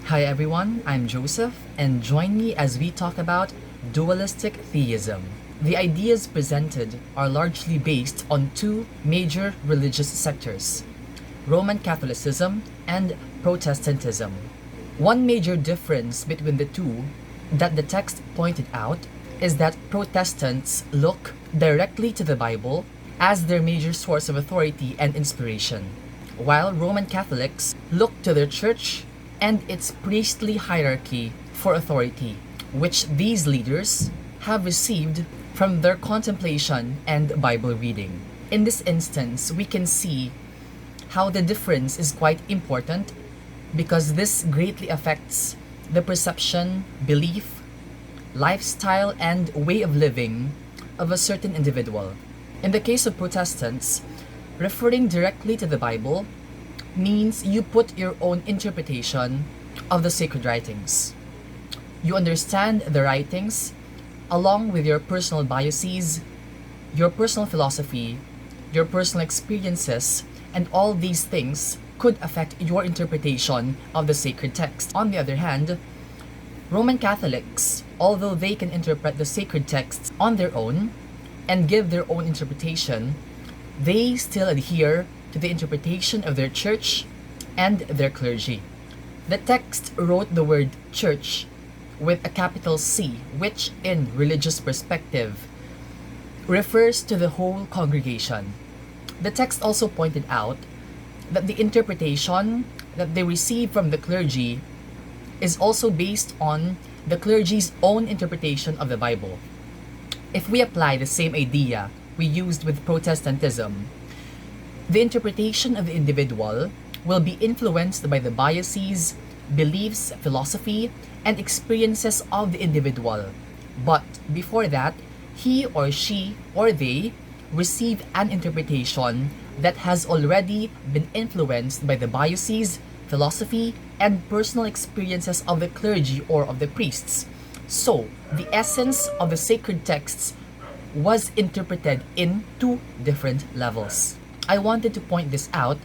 Hi everyone, I'm Joseph, and join me as we talk about Dualistic Theism. The ideas presented are largely based on two major religious sectors, Roman Catholicism and Protestantism. One major difference between the two that the text pointed out is that Protestants look directly to the Bible as their major source of authority and inspiration, while Roman Catholics look to their church and its priestly hierarchy for authority, which these leaders have received from their contemplation and Bible reading. In this instance, we can see how the difference is quite important because this greatly affects the perception, belief, lifestyle, and way of living of a certain individual. In the case of Protestants, referring directly to the Bible means you put your own interpretation of the sacred writings. You understand the writings along with your personal biases, your personal philosophy, your personal experiences, and all these things could affect your interpretation of the sacred text. On the other hand, Roman Catholics, although they can interpret the sacred texts on their own and give their own interpretation, they still adhere to the interpretation of their church and their clergy. The text wrote the word church with a capital C, which in religious perspective refers to the whole congregation. The text also pointed out that the interpretation that they receive from the clergy is also based on the clergy's own interpretation of the Bible. If we apply the same idea we used with Protestantism, the interpretation of the individual will be influenced by the biases, beliefs, philosophy, and experiences of the individual. But before that, he or she or they receive an interpretation that has already been influenced by the biases, philosophy, and personal experiences of the clergy or of the priests. So, the essence of the sacred texts was interpreted in two different levels. I wanted to point this out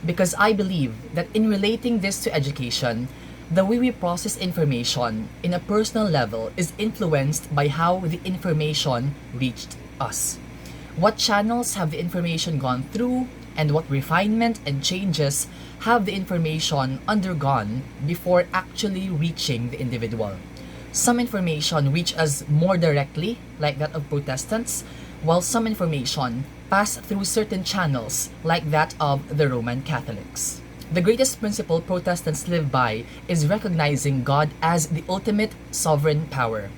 because I believe that in relating this to education, the way we process information in a personal level is influenced by how the information reached us. What channels have the information gone through, and what refinement and changes have the information undergone before actually reaching the individual. Some information reach us more directly, like that of Protestants, while some information pass through certain channels, like that of the Roman Catholics. The greatest principle Protestants live by is recognizing God as the ultimate sovereign power.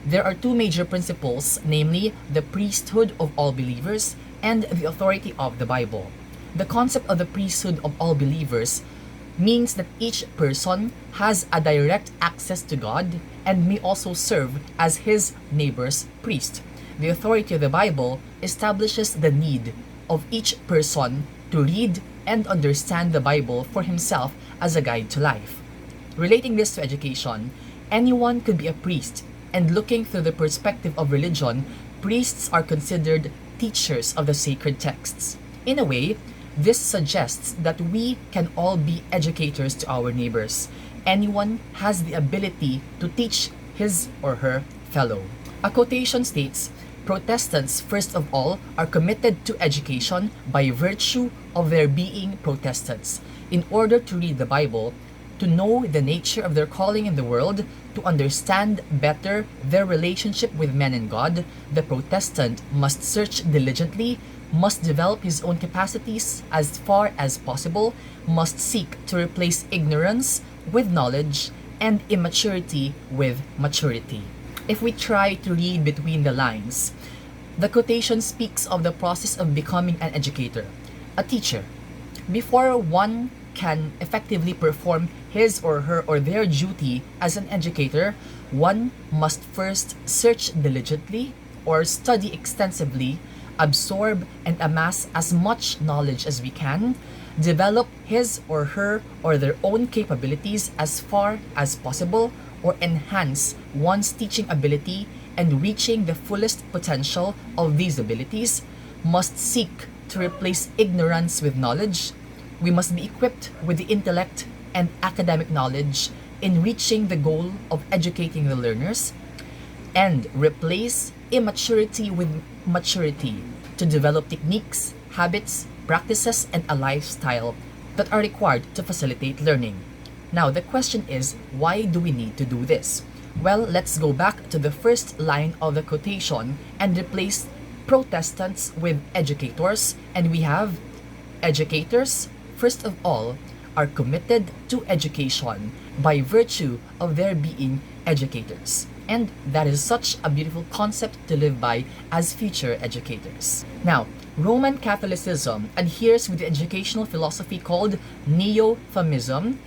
There are two major principles, namely the priesthood of all believers and the authority of the Bible. The concept of the priesthood of all believers means that each person has a direct access to God and may also serve as his neighbor's priest. The authority of the Bible establishes the need of each person to read and understand the Bible for himself as a guide to life. Relating this to education, anyone could be a priest, and looking through the perspective of religion, priests are considered teachers of the sacred texts. In a way, this suggests that we can all be educators to our neighbors. Anyone has the ability to teach his or her fellow. A quotation states, Protestants, first of all, are committed to education by virtue of their being Protestants. In order to read the Bible, to know the nature of their calling in the world, to understand better their relationship with men and God, the Protestant must search diligently, must develop his own capacities as far as possible, must seek to replace ignorance with knowledge and immaturity with maturity. If we try to read between the lines, the quotation speaks of the process of becoming an educator, a teacher. Before one can effectively perform his or her or their duty as an educator, one must first search diligently or study extensively, absorb and amass as much knowledge as we can, develop his or her or their own capabilities as far as possible, or enhance one's teaching ability, and reaching the fullest potential of these abilities, must seek to replace ignorance with knowledge. We must be equipped with the intellect and academic knowledge in reaching the goal of educating the learners, and replace immaturity with maturity to develop techniques, habits, practices, and a lifestyle that are required to facilitate learning. Now, the question is, why do we need to do this? Well, let's go back to the first line of the quotation and replace Protestants with educators, and we have educators, first of all, are committed to education by virtue of their being educators. And that is such a beautiful concept to live by as future educators. Now, Roman Catholicism adheres with the educational philosophy called Neo-Thomism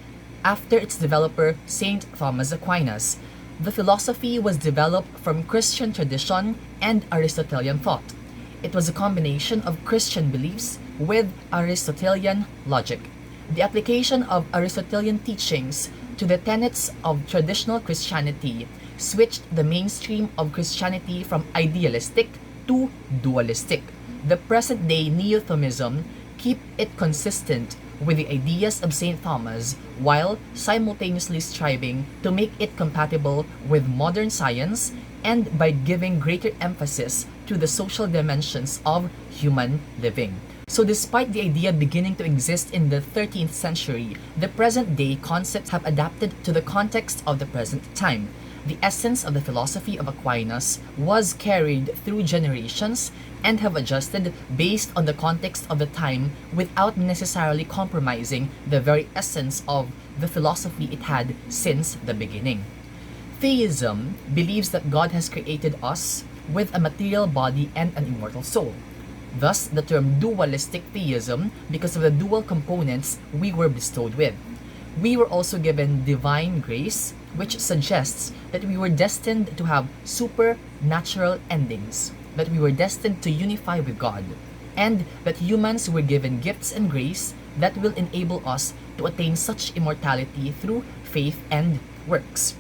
after its developer Saint Thomas Aquinas. The philosophy was developed from Christian tradition and Aristotelian thought. It was a combination of Christian beliefs with Aristotelian logic. The application of Aristotelian teachings to the tenets of traditional Christianity switched the mainstream of Christianity from idealistic to dualistic. The present-day Neo-Thomism keep it consistent with the ideas of St. Thomas while simultaneously striving to make it compatible with modern science and by giving greater emphasis to the social dimensions of human living. So despite the idea beginning to exist in the 13th century, the present-day concepts have adapted to the context of the present time. The essence of the philosophy of Aquinas was carried through generations and have adjusted based on the context of the time without necessarily compromising the very essence of the philosophy it had since the beginning. Theism believes that God has created us with a material body and an immortal soul. Thus, the term dualistic theism because of the dual components we were bestowed with. We were also given divine grace, which suggests that we were destined to have supernatural endings, that we were destined to unify with God, and that humans were given gifts and grace that will enable us to attain such immortality through faith and works.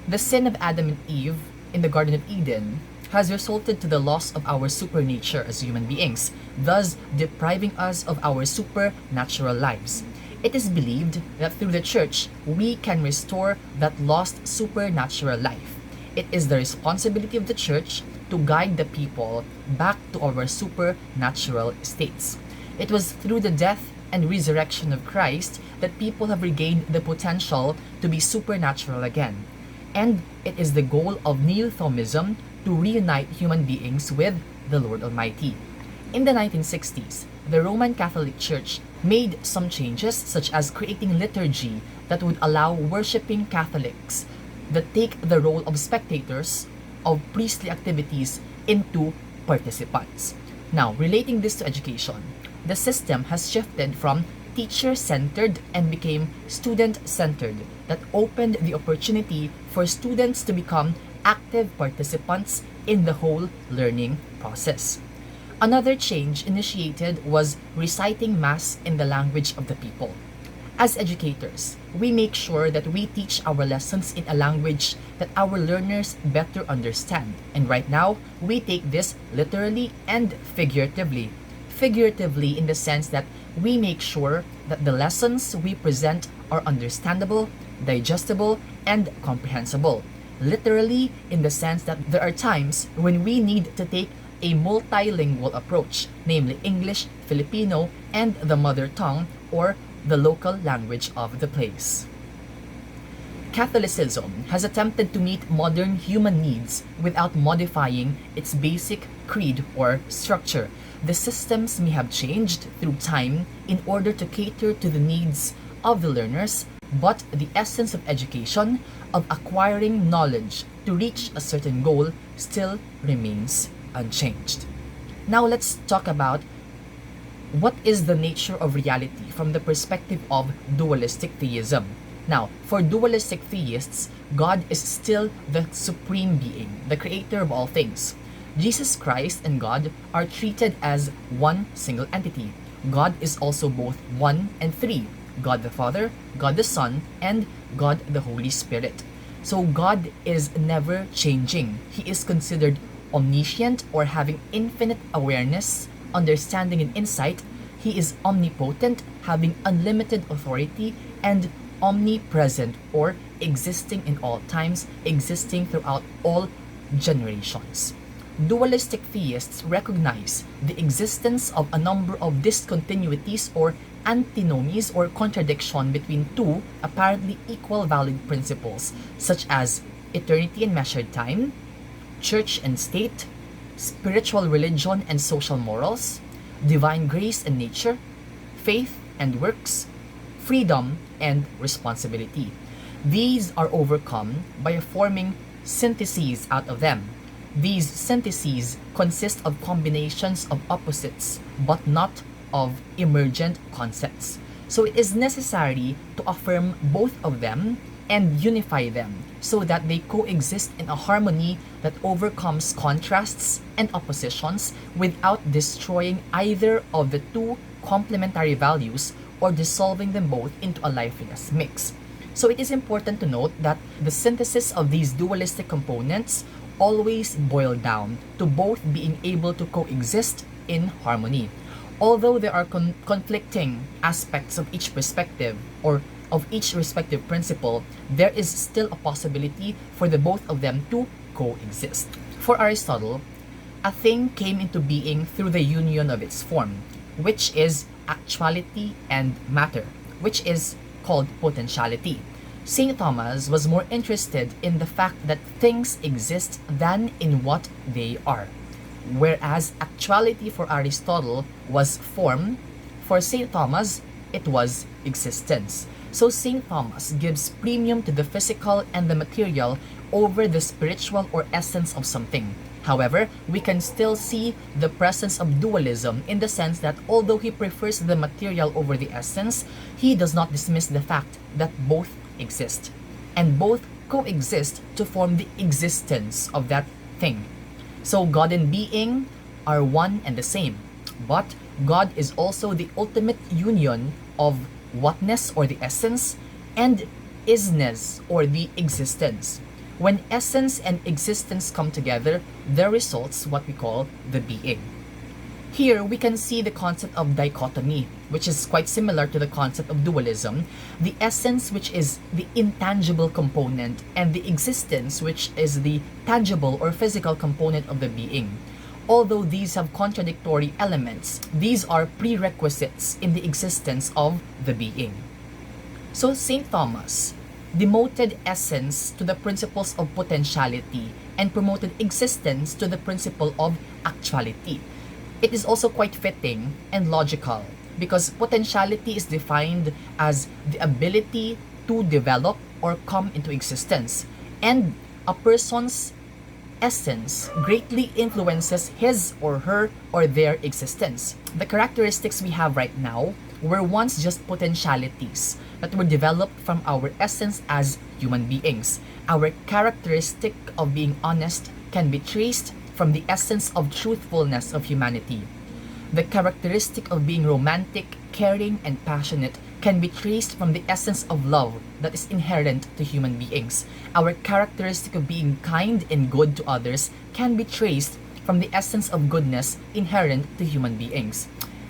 The sin of Adam and Eve in the Garden of Eden has resulted to the loss of our supernature as human beings, thus depriving us of our supernatural lives. It is believed that through the church, we can restore that lost supernatural life. It is the responsibility of the church to guide the people back to our supernatural states. It was through the death and resurrection of Christ that people have regained the potential to be supernatural again. And it is the goal of Neo-Thomism to reunite human beings with the Lord Almighty. In the 1960s, the Roman Catholic Church made some changes such as creating liturgy that would allow worshiping Catholics that take the role of spectators of priestly activities into participants. Now, relating this to education, the system has shifted from teacher-centered and became student-centered that opened the opportunity for students to become active participants in the whole learning process. Another change initiated was reciting Mass in the language of the people. As educators, we make sure that we teach our lessons in a language that our learners better understand. And right now, we take this literally and figuratively. Figuratively in the sense that we make sure that the lessons we present are understandable, digestible, and comprehensible. Literally in the sense that there are times when we need to take a multilingual approach, namely English, Filipino, and the mother tongue or the local language of the place. Catholicism has attempted to meet modern human needs without modifying its basic creed or structure. The systems may have changed through time in order to cater to the needs of the learners, but the essence of education, of acquiring knowledge to reach a certain goal, still remains unchanged. Now let's talk about what is the nature of reality from the perspective of dualistic theism. Now, for dualistic theists, God is still the supreme being, the creator of all things. Jesus Christ and God are treated as one single entity. God is also both one and three: God the Father, God the Son, and God the Holy Spirit. So God is never changing. He is considered omniscient or having infinite awareness, understanding, and insight. He is omnipotent, having unlimited authority, and omnipresent or existing in all times, existing throughout all generations. Dualistic theists recognize the existence of a number of discontinuities or antinomies or contradiction between two apparently equal valid principles, such as eternity and measured time, church and state, spiritual religion and social morals, divine grace and nature, faith and works, freedom and responsibility. These are overcome by forming syntheses out of them. These syntheses consist of combinations of opposites, but not of emergent concepts. So it is necessary to affirm both of them and unify them so that they coexist in a harmony that overcomes contrasts and oppositions without destroying either of the two complementary values or dissolving them both into a lifeless mix. So it is important to note that the synthesis of these dualistic components always boil down to both being able to coexist in harmony. Although there are conflicting aspects of each perspective or of each respective principle, there is still a possibility for the both of them to coexist. For Aristotle, a thing came into being through the union of its form, which is actuality, and matter, which is called potentiality. St. Thomas was more interested in the fact that things exist than in what they are. Whereas actuality for Aristotle was form, for St. Thomas, it was existence. So St. Thomas gives premium to the physical and the material over the spiritual or essence of something. However, we can still see the presence of dualism in the sense that although he prefers the material over the essence, he does not dismiss the fact that both exist, and both coexist to form the existence of that thing. So God and being are one and the same, but God is also the ultimate union of whatness or the essence and isness or the existence. When essence and existence come together, there results what we call the being. Here we can see the concept of dichotomy, which is quite similar to the concept of dualism, the essence which is the intangible component and the existence which is the tangible or physical component of the being. Although these have contradictory elements, these are prerequisites in the existence of the being. So St. Thomas demoted essence to the principles of potentiality and promoted existence to the principle of actuality. It is also quite fitting and logical because potentiality is defined as the ability to develop or come into existence, and a person's essence greatly influences his or her or their existence. The characteristics we have right now were once just potentialities that were developed from our essence as human beings. Our characteristic of being honest can be traced from the essence of truthfulness of humanity. The characteristic of being romantic, caring, and passionate can be traced from the essence of love that is inherent to human beings. Our characteristic of being kind and good to others can be traced from the essence of goodness inherent to human beings.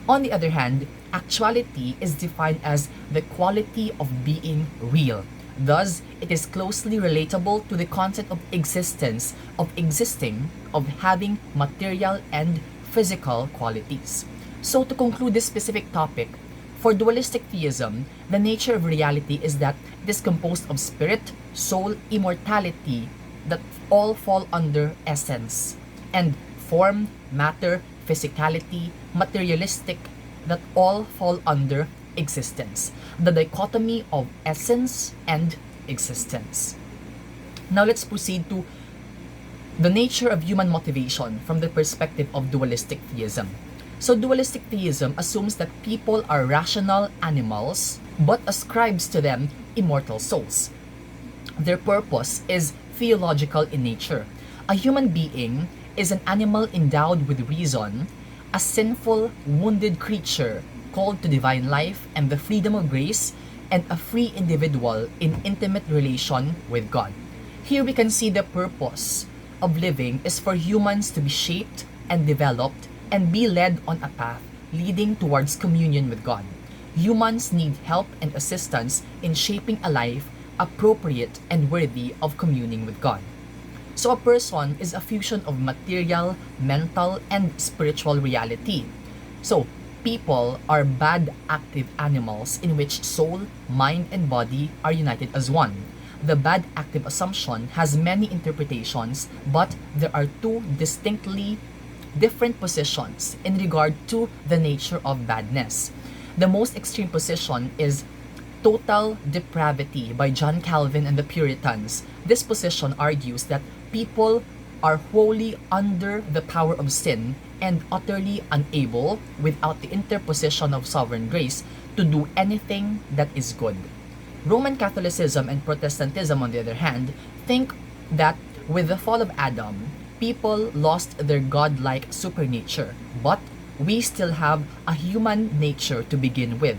On the other hand, actuality is defined as the quality of being real. Thus, it is closely relatable to the concept of existence, of existing, of having material and physical qualities. So to conclude this specific topic, for dualistic theism, the nature of reality is that it is composed of spirit, soul, immortality, that all fall under essence, and form, matter, physicality, materialistic, that all fall under existence. The dichotomy of essence and existence. Now let's proceed to the nature of human motivation from the perspective of dualistic theism. So dualistic theism assumes that people are rational animals but ascribes to them immortal souls. Their purpose is theological in nature. A human being is an animal endowed with reason, a sinful, wounded creature called to divine life and the freedom of grace, and a free individual in intimate relation with God. Here we can see the purpose of living is for humans to be shaped and developed and be led on a path leading towards communion with God. Humans need help and assistance in shaping a life appropriate and worthy of communing with God. So a person is a fusion of material, mental, and spiritual reality. So people are bad active animals in which soul, mind, and body are united as one. The bad active assumption has many interpretations, but there are two distinctly different positions in regard to the nature of badness. The most extreme position is total depravity by John Calvin and the Puritans. This position argues that people are wholly under the power of sin and utterly unable, without the interposition of sovereign grace, to do anything that is good. Roman Catholicism and Protestantism, on the other hand, think that with the fall of Adam, people lost their godlike supernature, but we still have a human nature to begin with.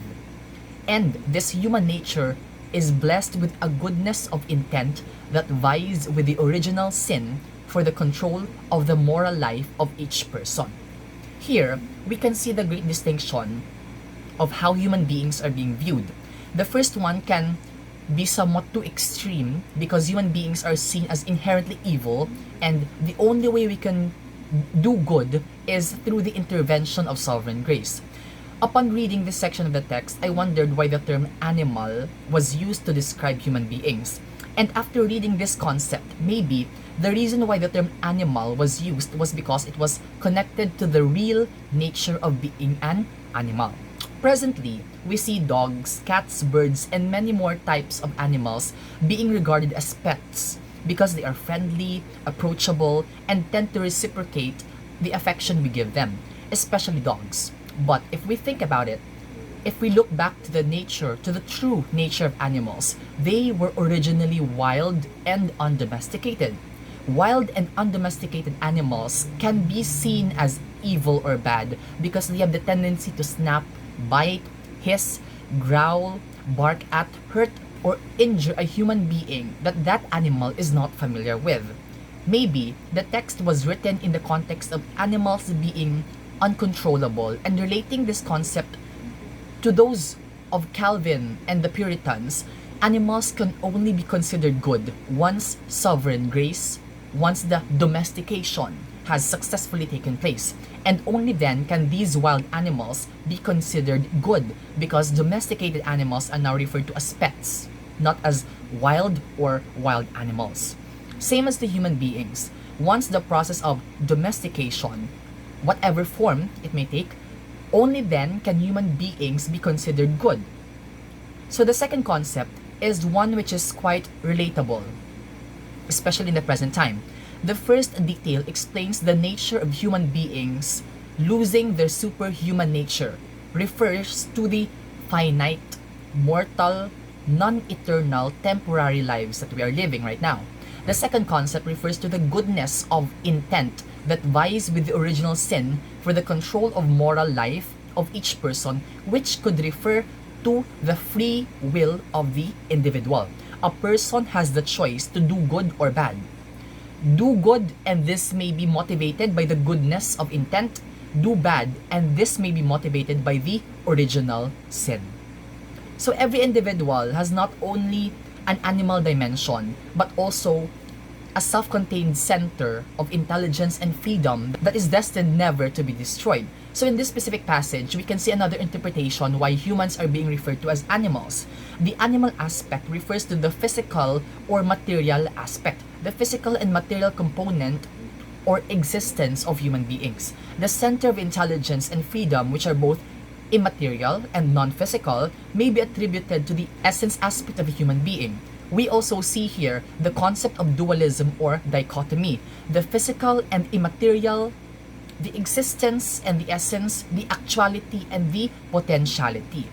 And this human nature is blessed with a goodness of intent that vies with the original sin for the control of the moral life of each person. Here, we can see the great distinction of how human beings are being viewed. The first one can be somewhat too extreme because human beings are seen as inherently evil, and the only way we can do good is through the intervention of sovereign grace. Upon reading this section of the text, I wondered why the term animal was used to describe human beings. And after reading this concept, maybe the reason why the term animal was used was because it was connected to the real nature of being an animal. Presently, we see dogs, cats, birds, and many more types of animals being regarded as pets because they are friendly, approachable, and tend to reciprocate the affection we give them, especially dogs. But if we think about it, if we look back to the nature, to the true nature of animals, they were originally wild and undomesticated. Wild and undomesticated animals can be seen as evil or bad because they have the tendency to snap, bite, hiss, growl, bark at, hurt, or injure a human being that animal is not familiar with. Maybe the text was written in the context of animals being uncontrollable and relating this concept to those of Calvin and the Puritans. Animals can only be considered good once sovereign grace, once the domestication has successfully taken place, and only then can these wild animals be considered good, because domesticated animals are now referred to as pets, not as wild or wild animals. Same as the human beings. Once the process of domestication, whatever form it may take, only then can human beings be considered good. So the second concept is one which is quite relatable, especially in the present time. The first detail explains the nature of human beings losing their superhuman nature, refers to the finite, mortal, non-eternal, temporary lives that we are living right now. The second concept refers to the goodness of intent that vies with the original sin for the control of moral life of each person, which could refer to the free will of the individual. A person has the choice to do good or bad. Do good, and this may be motivated by the goodness of intent. Do bad, and this may be motivated by the original sin. So every individual has not only an animal dimension, but also a self-contained center of intelligence and freedom that is destined never to be destroyed. So in this specific passage, we can see another interpretation why humans are being referred to as animals. The animal aspect refers to the physical or material aspect, the physical and material component or existence of human beings. The center of intelligence and freedom, which are both immaterial and non-physical, may be attributed to the essence aspect of a human being. We also see here the concept of dualism or dichotomy, the physical and immaterial, the existence and the essence, the actuality and the potentiality.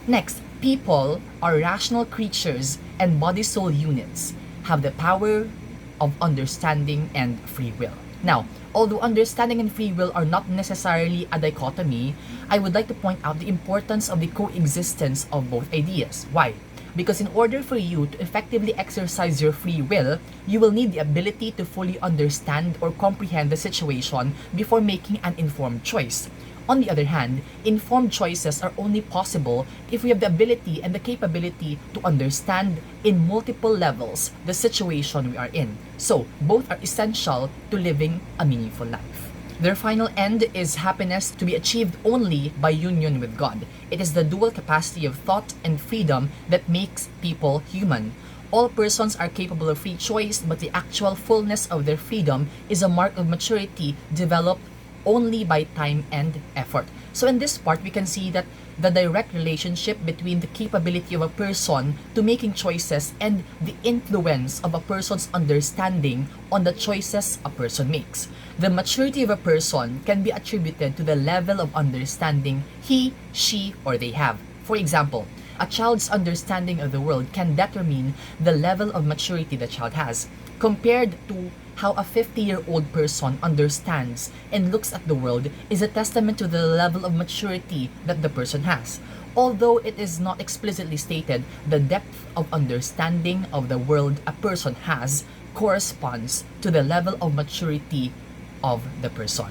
Next, people are rational creatures and body-soul units, have the power of understanding and free will. Now, although understanding and free will are not necessarily a dichotomy, I would like to point out the importance of the coexistence of both ideas. Why? Because in order for you to effectively exercise your free will, you will need the ability to fully understand or comprehend the situation before making an informed choice. On the other hand, informed choices are only possible if we have the ability and the capability to understand in multiple levels the situation we are in. So, both are essential to living a meaningful life. Their final end is happiness to be achieved only by union with God. It is the dual capacity of thought and freedom that makes people human. All persons are capable of free choice, but the actual fullness of their freedom is a mark of maturity developed only by time and effort. So in this part, we can see that the direct relationship between the capability of a person to making choices and the influence of a person's understanding on the choices a person makes. The maturity of a person can be attributed to the level of understanding he, she, or they have. For example, a child's understanding of the world can determine the level of maturity the child has, compared to how a 50-year-old person understands and looks at the world is a testament to the level of maturity that the person has. Although it is not explicitly stated, the depth of understanding of the world a person has corresponds to the level of maturity of the person.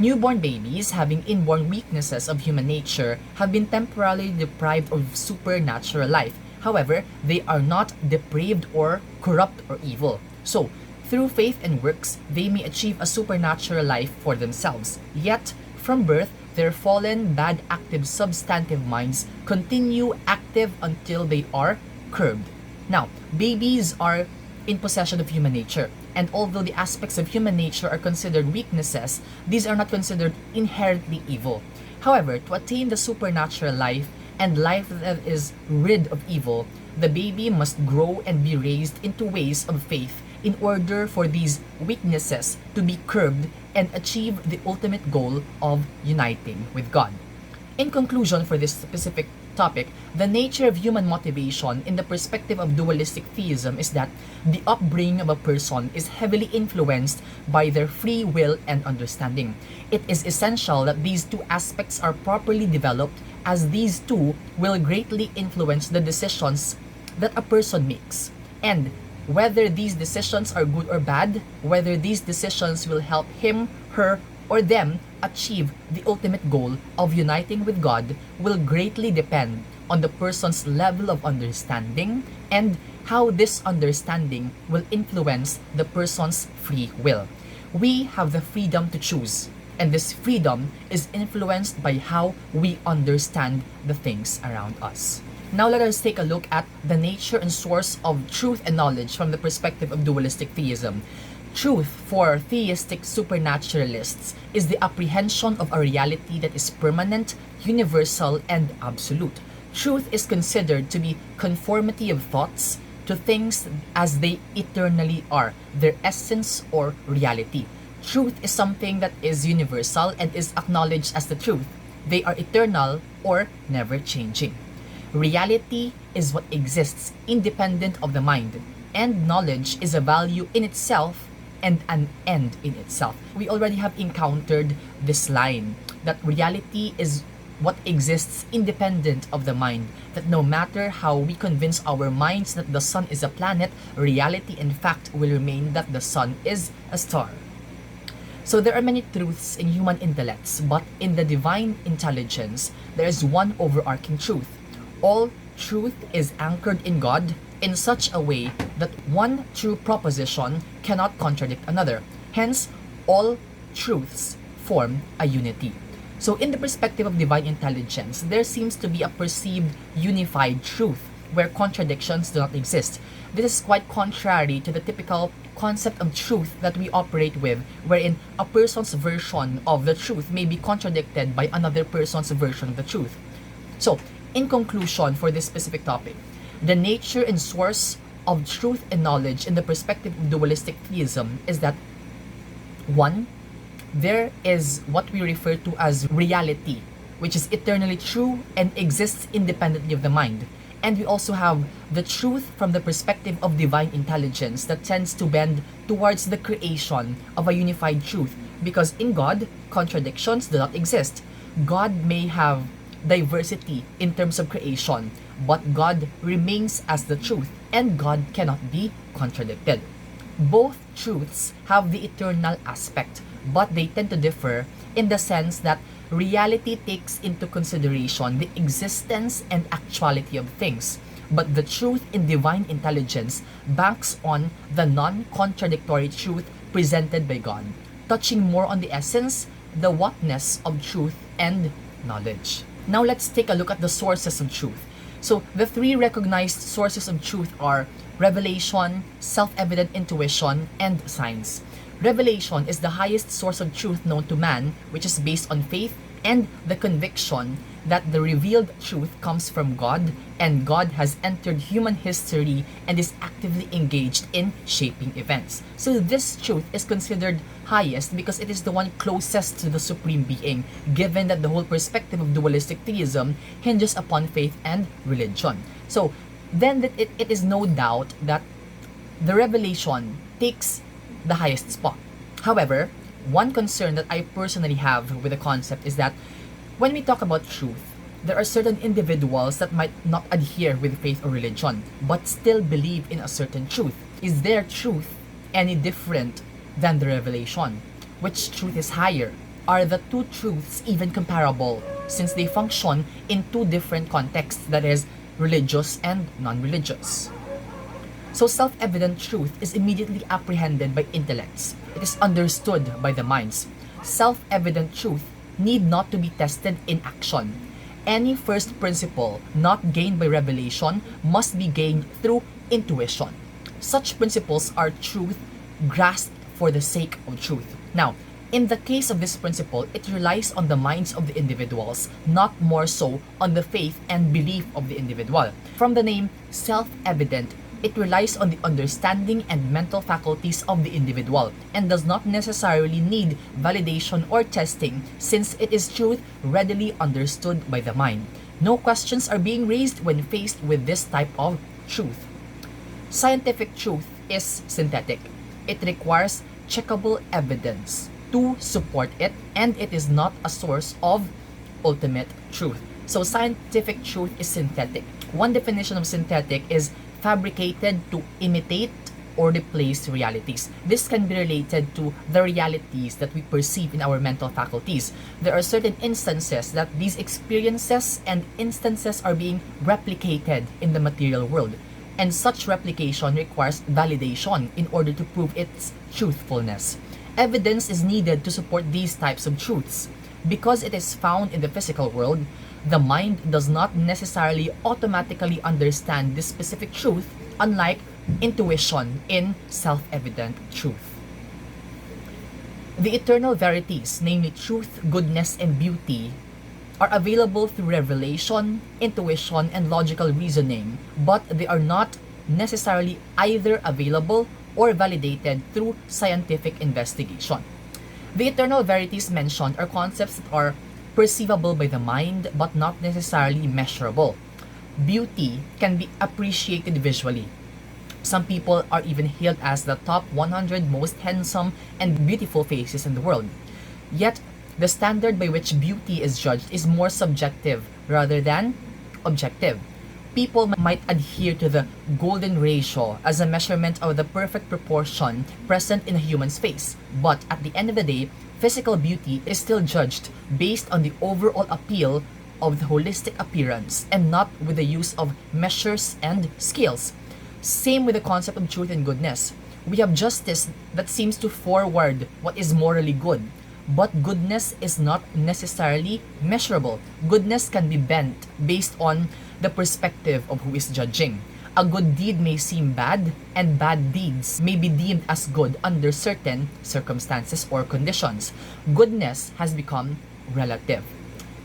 Newborn babies, having inborn weaknesses of human nature, have been temporarily deprived of supernatural life. However, they are not depraved or corrupt or evil. So, through faith and works, they may achieve a supernatural life for themselves. Yet, from birth, their fallen, bad, active, substantive minds continue active until they are curbed. Now, babies are in possession of human nature, and although the aspects of human nature are considered weaknesses, these are not considered inherently evil. However, to attain the supernatural life and life that is rid of evil, the baby must grow and be raised into ways of faith in order for these weaknesses to be curbed and achieve the ultimate goal of uniting with God. In conclusion for this specific topic, the nature of human motivation in the perspective of dualistic theism is that the upbringing of a person is heavily influenced by their free will and understanding. It is essential that these two aspects are properly developed, as these two will greatly influence the decisions that a person makes. And whether these decisions are good or bad, whether these decisions will help him, her, or them achieve the ultimate goal of uniting with God will greatly depend on the person's level of understanding and how this understanding will influence the person's free will. We have the freedom to choose, and this freedom is influenced by how we understand the things around us. Now let us take a look at the nature and source of truth and knowledge from the perspective of dualistic theism. Truth for theistic supernaturalists is the apprehension of a reality that is permanent, universal, and absolute. Truth is considered to be conformity of thoughts to things as they eternally are, their essence or reality. Truth is something that is universal and is acknowledged as the truth. They are eternal or never changing. Reality is what exists independent of the mind, and knowledge is a value in itself and an end in itself. We already have encountered this line that reality is what exists independent of the mind, that no matter how we convince our minds that the sun is a planet, reality and fact will remain that the sun is a star. So there are many truths in human intellects, but in the divine intelligence, there is one overarching truth. All truth is anchored in God in such a way that one true proposition cannot contradict another. Hence, all truths form a unity. So in the perspective of divine intelligence, there seems to be a perceived unified truth where contradictions do not exist. This is quite contrary to the typical concept of truth that we operate with, wherein a person's version of the truth may be contradicted by another person's version of the truth. So, in conclusion for this specific topic, the nature and source of truth and knowledge in the perspective of dualistic theism is that 1. There is what we refer to as reality, which is eternally true and exists independently of the mind. And we also have the truth from the perspective of divine intelligence that tends to bend towards the creation of a unified truth, because in God, contradictions do not exist. God may have diversity in terms of creation, but God remains as the truth, and God cannot be contradicted. Both truths have the eternal aspect, but they tend to differ in the sense that reality takes into consideration the existence and actuality of things, but the truth in divine intelligence banks on the non-contradictory truth presented by God, touching more on the essence, the whatness of truth and knowledge. Now let's take a look at the sources of truth. So the three recognized sources of truth are revelation, self-evident intuition, and science. Revelation is the highest source of truth known to man, which is based on faith and the conviction that the revealed truth comes from God, and God has entered human history and is actively engaged in shaping events. So this truth is considered highest because it is the one closest to the Supreme Being, given that the whole perspective of dualistic theism hinges upon faith and religion. So then it is no doubt that the revelation takes the highest spot. However, one concern that I personally have with the concept is that when we talk about truth, there are certain individuals that might not adhere with faith or religion, but still believe in a certain truth. Is their truth any different than the revelation? Which truth is higher? Are the two truths even comparable, since they function in two different contexts, that is, religious and non-religious? So self-evident truth is immediately apprehended by intellects. It is understood by the minds. Self-evident truth need not to be tested in action. Any first principle not gained by revelation must be gained through intuition. Such principles are truth grasped for the sake of truth. Now, in the case of this principle, it relies on the minds of the individuals, not more so on the faith and belief of the individual. From the name self-evident, it relies on the understanding and mental faculties of the individual and does not necessarily need validation or testing, since it is truth readily understood by the mind. No questions are being raised when faced with this type of truth. Scientific truth is synthetic. It requires checkable evidence to support it, and it is not a source of ultimate truth. So scientific truth is synthetic. One definition of synthetic is fabricated to imitate or replace realities. This can be related to the realities that we perceive in our mental faculties. There are certain instances that these experiences and instances are being replicated in the material world, and such replication requires validation in order to prove its truthfulness. Evidence is needed to support these types of truths. Because it is found in the physical world, the mind does not necessarily automatically understand this specific truth, unlike intuition in self-evident truth. The eternal verities, namely truth, goodness, and beauty, are available through revelation, intuition, and logical reasoning, but they are not necessarily either available or validated through scientific investigation. The eternal verities mentioned are concepts that are perceivable by the mind but not necessarily measurable. Beauty can be appreciated visually. Some people are even hailed as the top 100 most handsome and beautiful faces in the world. Yet, the standard by which beauty is judged is more subjective rather than objective. People might adhere to the golden ratio as a measurement of the perfect proportion present in a human's face, but at the end of the day, physical beauty is still judged based on the overall appeal of the holistic appearance and not with the use of measures and scales. Same with the concept of truth and goodness. We have justice that seems to forward what is morally good, but goodness is not necessarily measurable. Goodness can be bent based on the perspective of who is judging. A good deed may seem bad, and bad deeds may be deemed as good under certain circumstances or conditions. Goodness has become relative.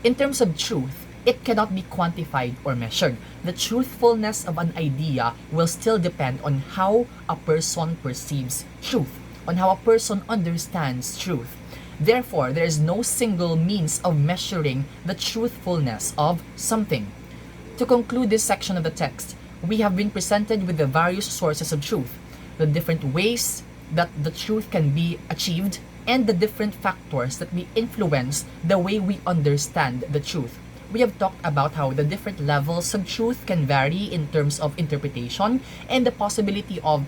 In terms of truth, it cannot be quantified or measured. The truthfulness of an idea will still depend on how a person perceives truth, on how a person understands truth. Therefore, there is no single means of measuring the truthfulness of something. To conclude this section of the text, we have been presented with the various sources of truth, the different ways that the truth can be achieved, and the different factors that may influence the way we understand the truth. We have talked about how the different levels of truth can vary in terms of interpretation and the possibility of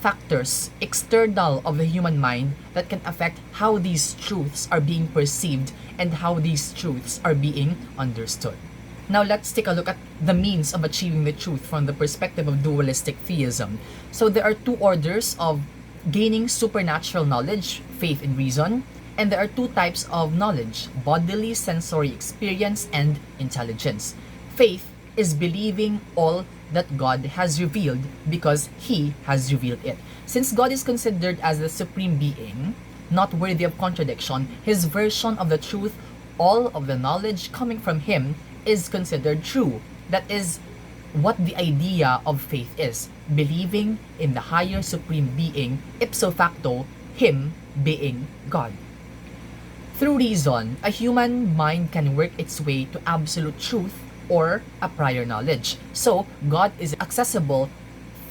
factors external of the human mind that can affect how these truths are being perceived and how these truths are being understood. Now let's take a look at the means of achieving the truth from the perspective of dualistic theism. So there are two orders of gaining supernatural knowledge, faith and reason, and there are two types of knowledge, bodily sensory experience and intelligence. Faith is believing all that God has revealed because He has revealed it. Since God is considered as the supreme being, not worthy of contradiction, His version of the truth, all of the knowledge coming from Him, is considered true. That is what the idea of faith is, believing in the higher supreme being, ipso facto, Him being God. Through reason, a human mind can work its way to absolute truth or a prior knowledge. So, God is accessible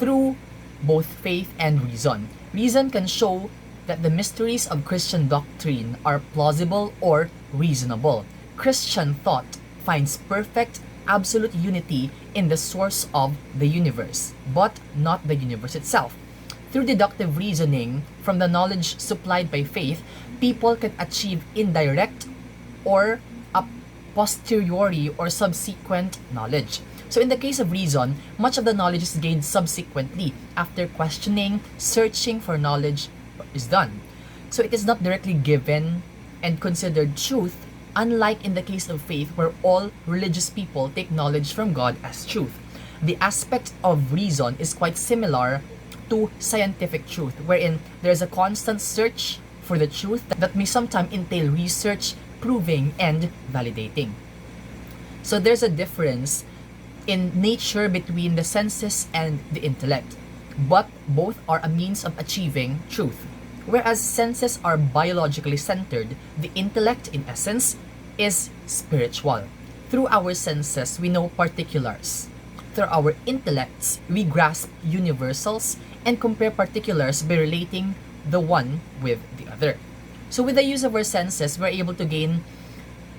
through both faith and reason. Reason can show that the mysteries of Christian doctrine are plausible or reasonable. Christian thought finds perfect, absolute unity in the source of the universe, but not the universe itself. Through deductive reasoning from the knowledge supplied by faith, people can achieve indirect or a posteriori or subsequent knowledge. So in the case of reason, much of the knowledge is gained subsequently after questioning, searching for knowledge is done. So it is not directly given and considered truth, unlike in the case of faith where all religious people take knowledge from God as truth. The aspect of reason is quite similar to scientific truth, wherein there is a constant search for the truth that may sometimes entail research, proving, and validating. So there's a difference in nature between the senses and the intellect, but both are a means of achieving truth. Whereas senses are biologically centered, the intellect, in essence, is spiritual. Through our senses, we know particulars. Through our intellects, we grasp universals and compare particulars by relating the one with the other. So with the use of our senses, we're able to gain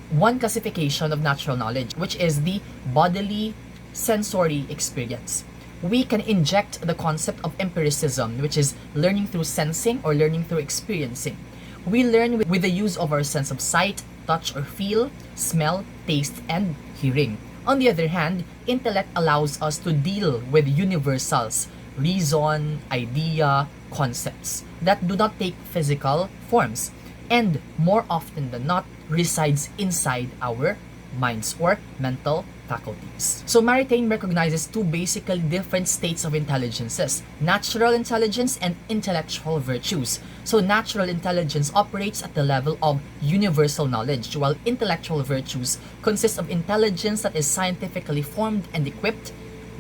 one classification of natural knowledge, which is the bodily sensory experience. We can inject the concept of empiricism, which is learning through sensing or learning through experiencing. We learn with the use of our sense of sight, touch or feel, smell, taste, and hearing. On the other hand, intellect allows us to deal with universals, reason, idea, concepts that do not take physical forms, and more often than not resides inside our minds or mental faculties. So Maritain recognizes two basically different states of intelligences, natural intelligence and intellectual virtues. So natural intelligence operates at the level of universal knowledge, while intellectual virtues consist of intelligence that is scientifically formed and equipped.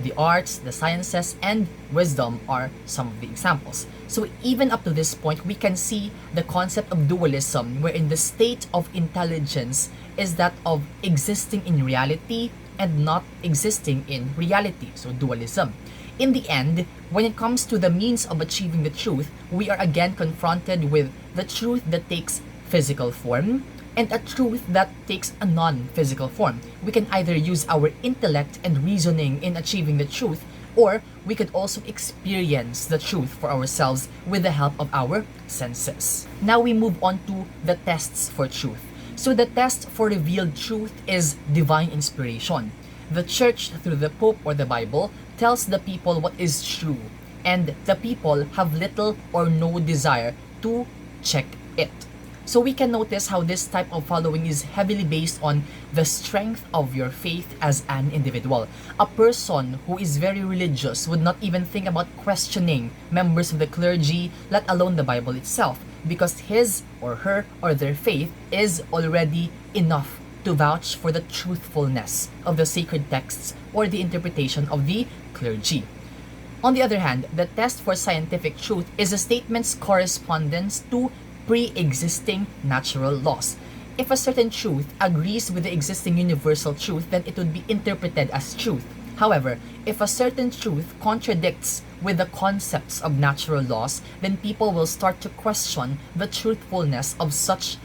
The arts, the sciences, and wisdom are some of the examples. So even up to this point, we can see the concept of dualism, wherein the state of intelligence is that of existing in reality and not existing in reality. So dualism. In the end, when it comes to the means of achieving the truth, we are again confronted with the truth that takes physical form and a truth that takes a non-physical form. We can either use our intellect and reasoning in achieving the truth, or we could also experience the truth for ourselves with the help of our senses. Now we move on to the tests for truth. So the test for revealed truth is divine inspiration. The church, through the Pope or the Bible, tells the people what is true, and the people have little or no desire to check it. So we can notice how this type of following is heavily based on the strength of your faith as an individual. A person who is very religious would not even think about questioning members of the clergy, let alone the Bible itself, because his or her or their faith is already enough to vouch for the truthfulness of the sacred texts or the interpretation of the clergy. On the other hand, the test for scientific truth is a statement's correspondence to pre-existing natural laws. If a certain truth agrees with the existing universal truth, then it would be interpreted as truth. However, if a certain truth contradicts with the concepts of natural laws, then people will start to question the truthfulness of such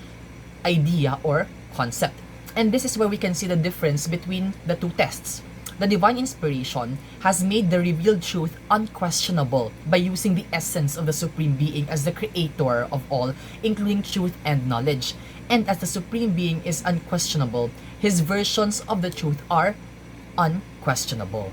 idea or concept. And this is where we can see the difference between the two tests. The divine inspiration has made the revealed truth unquestionable by using the essence of the Supreme Being as the creator of all, including truth and knowledge. And as the Supreme Being is unquestionable, his versions of the truth are unquestionable.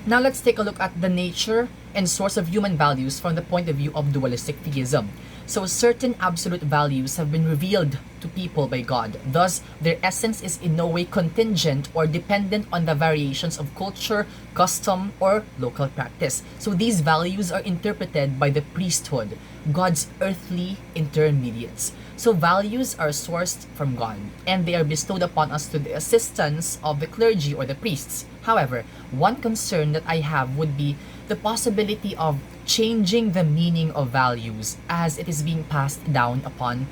Now let's take a look at the nature and source of human values from the point of view of dualistic theism. So certain absolute values have been revealed to people by God. Thus, their essence is in no way contingent or dependent on the variations of culture, custom, or local practice. So these values are interpreted by the priesthood, God's earthly intermediates. So values are sourced from God, and they are bestowed upon us to the assistance of the clergy or the priests. However, one concern that I have would be the possibility of changing the meaning of values as it is being passed down upon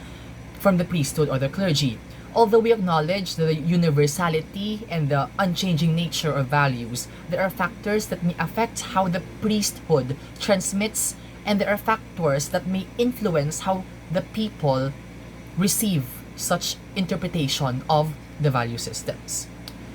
from the priesthood or the clergy. Although we acknowledge the universality and the unchanging nature of values, there are factors that may affect how the priesthood transmits, and there are factors that may influence how the people receive such interpretation of the value systems.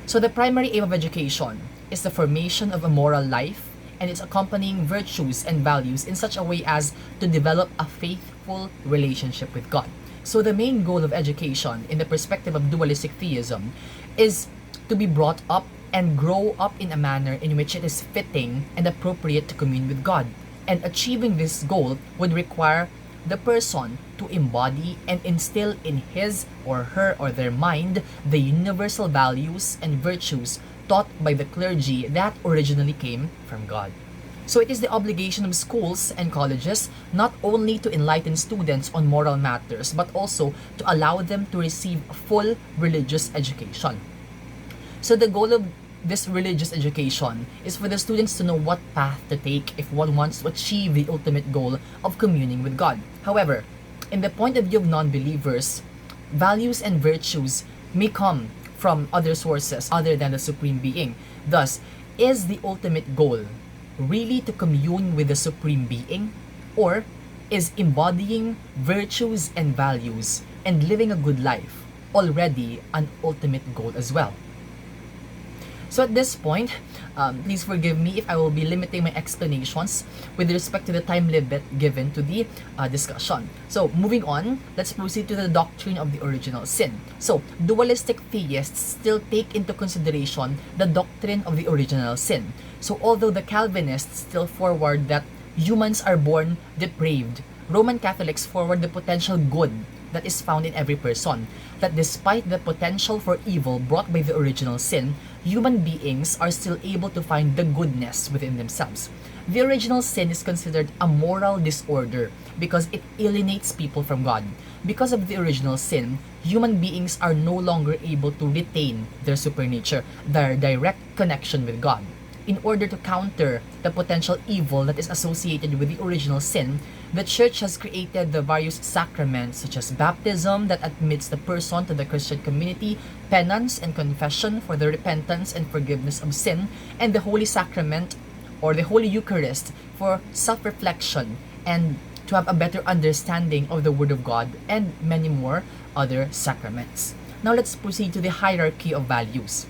So the primary aim of education is the formation of a moral life and its accompanying virtues and values in such a way as to develop a faithful relationship with God. So the main goal of education in the perspective of dualistic theism is to be brought up and grow up in a manner in which it is fitting and appropriate to commune with God. And achieving this goal would require the person to embody and instill in his or her or their mind the universal values and virtues taught by the clergy that originally came from God. So it is the obligation of schools and colleges not only to enlighten students on moral matters, but also to allow them to receive full religious education. So the goal of this religious education is for the students to know what path to take if one wants to achieve the ultimate goal of communing with God. However, in the point of view of non-believers, values and virtues may come from other sources other than the Supreme Being. Thus, is the ultimate goal really to commune with the Supreme Being? Or is embodying virtues and values and living a good life already an ultimate goal as well? So at this point, please forgive me if I will be limiting my explanations with respect to the time limit given to the discussion. So moving on, let's proceed to the doctrine of the original sin. So dualistic theists still take into consideration the doctrine of the original sin. So although the Calvinists still forward that humans are born depraved, Roman Catholics forward the potential good that is found in every person, that despite the potential for evil brought by the original sin, human beings are still able to find the goodness within themselves. The original sin is considered a moral disorder because it alienates people from God. Because of the original sin, human beings are no longer able to retain their supernature, their direct connection with God. In order to counter the potential evil that is associated with the original sin, the Church has created the various sacraments such as baptism that admits the person to the Christian community, penance and confession for the repentance and forgiveness of sin, and the Holy Sacrament or the Holy Eucharist for self-reflection and to have a better understanding of the Word of God, and many more other sacraments. Now let's proceed to the hierarchy of values.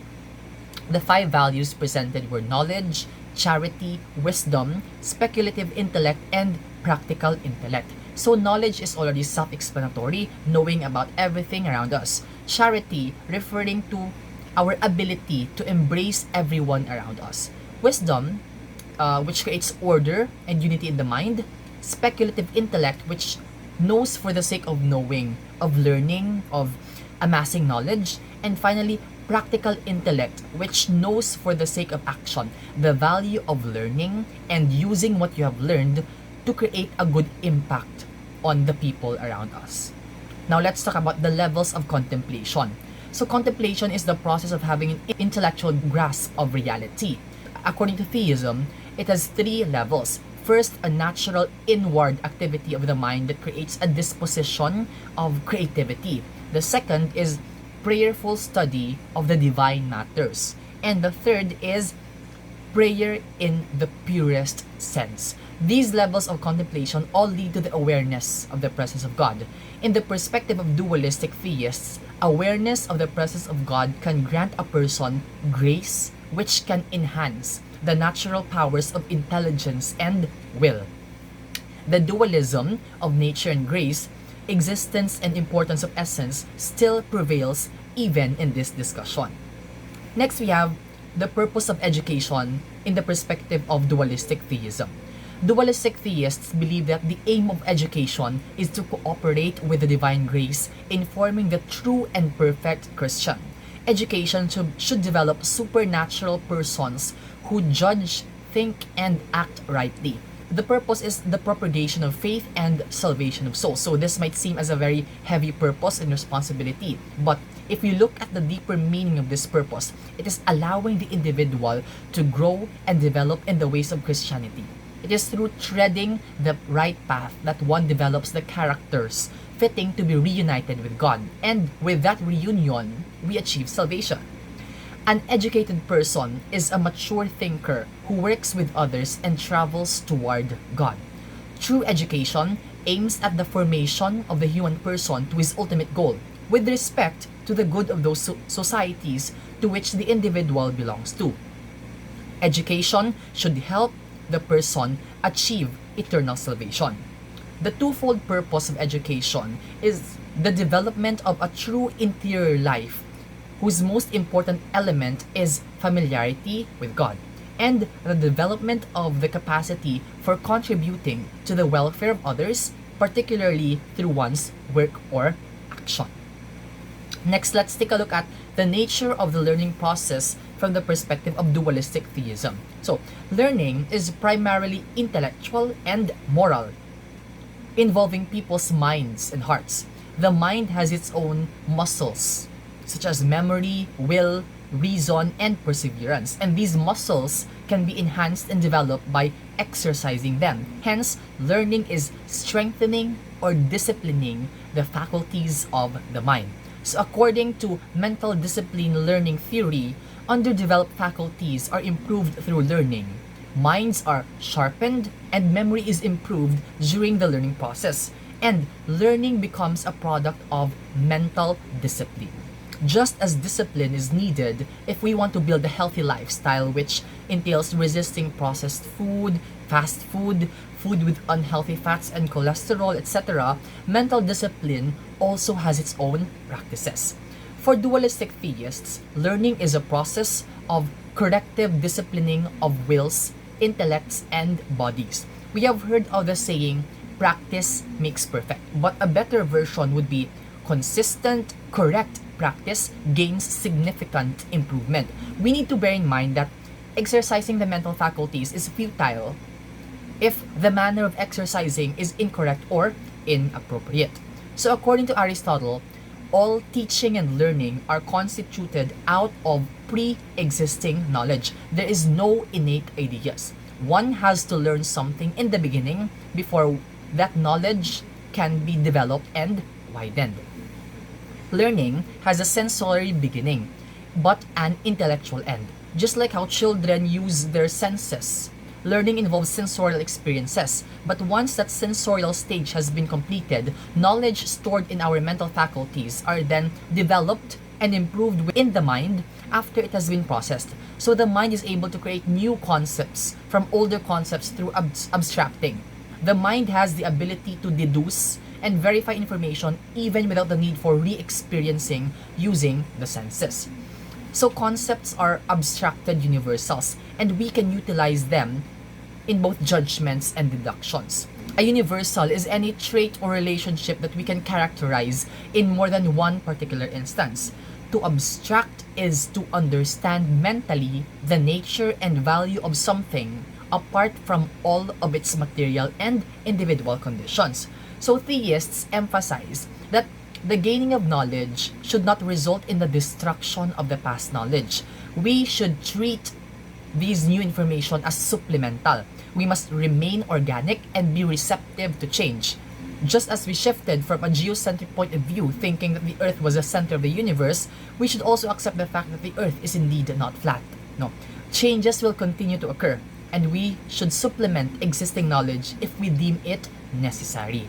The 5 values presented were knowledge, charity, wisdom, speculative intellect, and practical intellect. So knowledge is already self-explanatory, knowing about everything around us. Charity, referring to our ability to embrace everyone around us. Wisdom, which creates order and unity in the mind. Speculative intellect, which knows for the sake of knowing, of learning, of amassing knowledge. And finally, practical intellect, which knows for the sake of action, the value of learning and using what you have learned to create a good impact on the people around us. Now let's talk about the levels of contemplation. So contemplation is the process of having an intellectual grasp of reality. According to theism, it has 3 levels. First, a natural inward activity of the mind that creates a disposition of creativity. The second is prayerful study of the divine matters. And the third is prayer in the purest sense. These levels of contemplation all lead to the awareness of the presence of God. In the perspective of dualistic theists, awareness of the presence of God can grant a person grace, which can enhance the natural powers of intelligence and will. The dualism of nature and grace, existence and importance of essence, still prevails even in this discussion. Next, we have the purpose of education in the perspective of dualistic theism. Dualistic theists believe that the aim of education is to cooperate with the divine grace in forming the true and perfect Christian. Education should develop supernatural persons who judge, think, and act rightly. The purpose is the propagation of faith and salvation of souls. So this might seem as a very heavy purpose and responsibility, but if you look at the deeper meaning of this purpose, it is allowing the individual to grow and develop in the ways of Christianity. It is through treading the right path that one develops the characters fitting to be reunited with God, and with that reunion, we achieve salvation. An educated person is a mature thinker who works with others and travels toward God. True education aims at the formation of the human person to his ultimate goal, with respect to the good of those societies to which the individual belongs to. Education should help the person achieve eternal salvation. The twofold purpose of education is the development of a true interior life, whose most important element is familiarity with God, and the development of the capacity for contributing to the welfare of others, particularly through one's work or action. Next, let's take a look at the nature of the learning process from the perspective of dualistic theism. So, learning is primarily intellectual and moral, involving people's minds and hearts. The mind has its own muscles, such as memory, will, reason, and perseverance. And these muscles can be enhanced and developed by exercising them. Hence, learning is strengthening or disciplining the faculties of the mind. So according to mental discipline learning theory, underdeveloped faculties are improved through learning. Minds are sharpened and memory is improved during the learning process. And learning becomes a product of mental discipline. Just as discipline is needed if we want to build a healthy lifestyle, which entails resisting processed food, fast food, food with unhealthy fats and cholesterol, etc., mental discipline also has its own practices. For dualistic theists, learning is a process of corrective disciplining of wills, intellects, and bodies. We have heard of the saying, practice makes perfect, but a better version would be consistent, correct practice gains significant improvement. We need to bear in mind that exercising the mental faculties is futile if the manner of exercising is incorrect or inappropriate. So according to Aristotle, all teaching and learning are constituted out of pre-existing knowledge. There is no innate ideas. One has to learn something in the beginning before that knowledge can be developed and widened. Learning has a sensory beginning, but an intellectual end. Just like how children use their senses, learning involves sensorial experiences, but once that sensorial stage has been completed, knowledge stored in our mental faculties are then developed and improved within the mind after it has been processed. So the mind is able to create new concepts from older concepts through abstracting. The mind has the ability to deduce and verify information even without the need for re-experiencing using the senses. So concepts are abstracted universals, and we can utilize them in both judgments and deductions. A universal is any trait or relationship that we can characterize in more than one particular instance. To abstract is to understand mentally the nature and value of something apart from all of its material and individual conditions. So theists emphasize that the gaining of knowledge should not result in the destruction of the past knowledge. We should treat these new information as supplemental. We must remain organic and be receptive to change. Just as we shifted from a geocentric point of view, thinking that the Earth was the center of the universe, we should also accept the fact that the Earth is indeed not flat. No, changes will continue to occur, and we should supplement existing knowledge if we deem it necessary.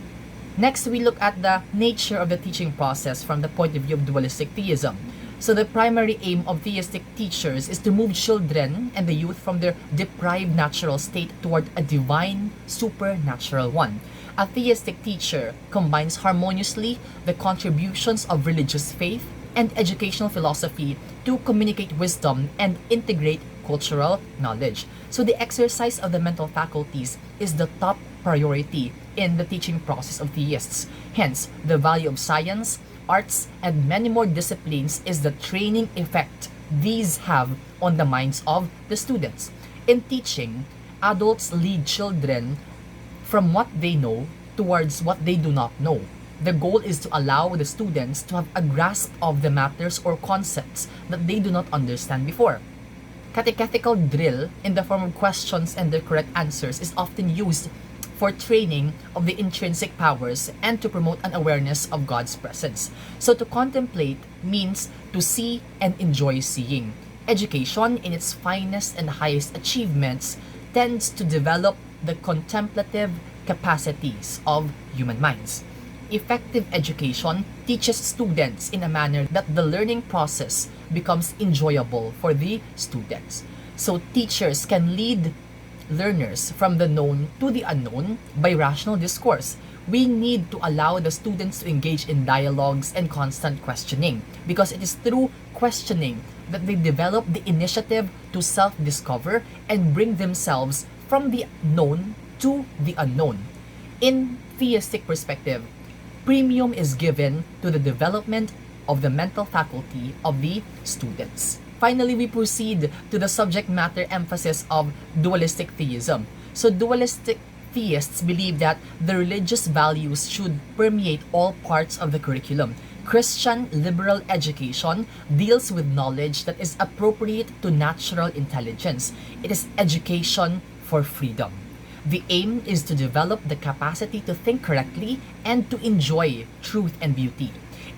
Next, we look at the nature of the teaching process from the point of view of dualistic theism. So the primary aim of theistic teachers is to move children and the youth from their deprived natural state toward a divine, supernatural one. A theistic teacher combines harmoniously the contributions of religious faith and educational philosophy to communicate wisdom and integrate cultural knowledge. So the exercise of the mental faculties is the top priority in the teaching process of theists. Hence, the value of science, arts, and many more disciplines is the training effect these have on the minds of the students. In teaching, adults lead children from what they know towards what they do not know. The goal is to allow the students to have a grasp of the matters or concepts that they do not understand before. Catechetical drill in the form of questions and their correct answers is often used for training of the intrinsic powers and to promote an awareness of God's presence. So to contemplate means to see and enjoy seeing. Education in its finest and highest achievements tends to develop the contemplative capacities of human minds. Effective education teaches students in a manner that the learning process becomes enjoyable for the students. So teachers can lead learners from the known to the unknown by rational discourse. We need to allow the students to engage in dialogues and constant questioning, because it is through questioning that they develop the initiative to self-discover and bring themselves from the known to the unknown. In theistic perspective, premium is given to the development of the mental faculty of the students. Finally, we proceed to the subject matter emphasis of dualistic theism. So dualistic theists believe that the religious values should permeate all parts of the curriculum. Christian liberal education deals with knowledge that is appropriate to natural intelligence. It is education for freedom. The aim is to develop the capacity to think correctly and to enjoy truth and beauty.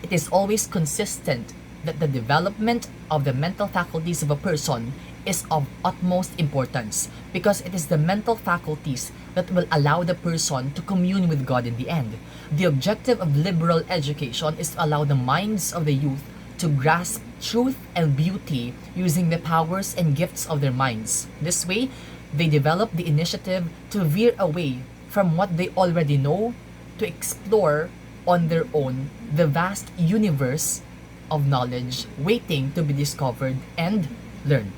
It is always consistent that the development of the mental faculties of a person is of utmost importance, because it is the mental faculties that will allow the person to commune with God in the end. The objective of liberal education is to allow the minds of the youth to grasp truth and beauty using the powers and gifts of their minds. This way, they develop the initiative to veer away from what they already know to explore on their own the vast universe of knowledge waiting to be discovered and learned.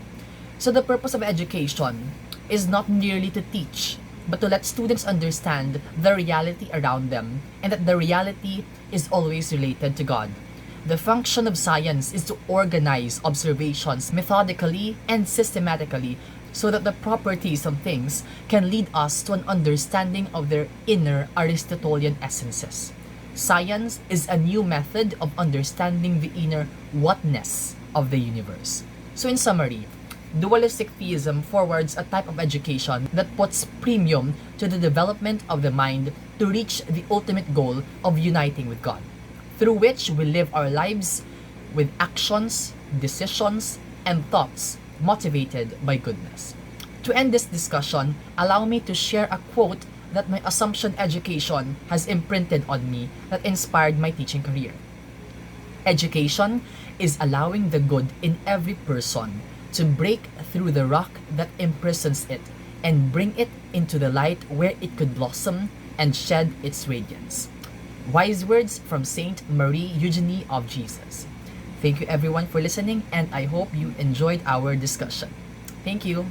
So the purpose of education is not merely to teach, but to let students understand the reality around them, and that the reality is always related to God. The function of science is to organize observations methodically and systematically so that the properties of things can lead us to an understanding of their inner Aristotelian essences. Science is a new method of understanding the inner whatness of the universe. So in summary, dualistic theism forwards a type of education that puts premium to the development of the mind to reach the ultimate goal of uniting with God, through which we live our lives with actions, decisions, and thoughts motivated by goodness. To end this discussion, allow me to share a quote that my Assumption education has imprinted on me that inspired my teaching career. Education is allowing the good in every person to break through the rock that imprisons it and bring it into the light where it could blossom and shed its radiance. Wise words from Saint Marie Eugenie of Jesus. Thank you everyone for listening, and I hope you enjoyed our discussion. Thank you.